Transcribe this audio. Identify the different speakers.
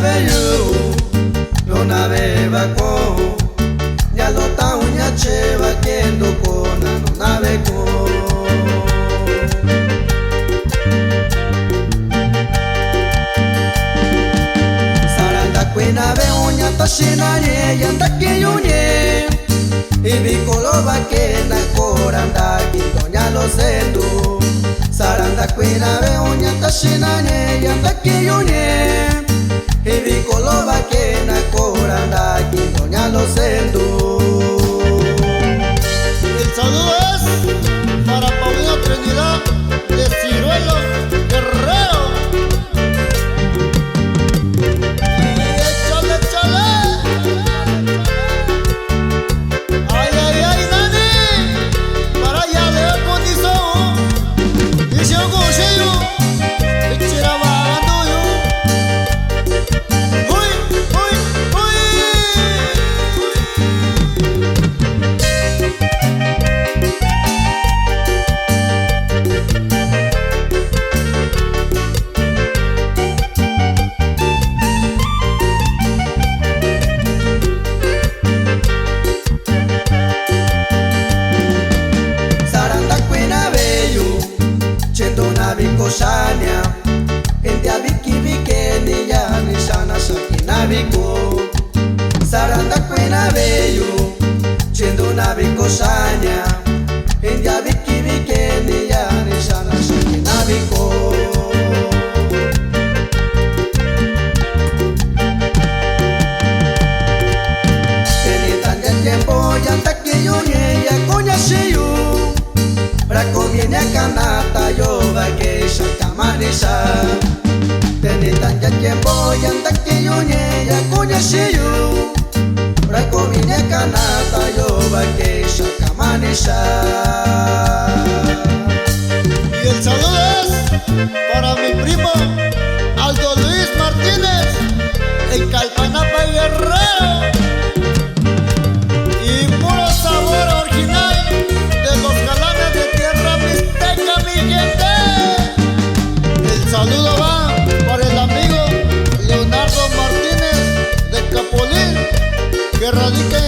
Speaker 1: veyu no na beba ko ya lo ta unya cheva kendo kona no na beko saranda kwena be unya tashina ye yanda kiyunye ibikolo bakena koranda kindonya lo sendu saranda kwena be unya tashina ye yanda kiyunye ibikolo bakena koranda kindonya lo sendu.
Speaker 2: El saludo es para Paulino Trinidad de Ciruelo Guerrero. Y échale, échale. Ay, ay, ay, Dani. Para allá de condición. Y si un cuchillo, echira bajando yo. Uy, uy, uy.
Speaker 1: Shania ente abiki bikeni ya nishana shakina biko saranda kwena beyu chendo na biko shania ente abiki bikeni ya nishana shakina biko teni tanya tiempo yanta kiyunye ya konya shiyu conviene a canata yo vaqueisha kamanisha teni tanya tiempo yanda kiyunye ya kunya shiyu conviene a canata yo vaqueisha kamanisha.
Speaker 2: Y el saludo es para mi primo Aldo Luis Martínez en Calpanapa Guerrero. Y puro sabor original de los galanes de tierra mixteca, mi gente. El saludo va para el amigo Leonardo Martínez de Capolín, que radica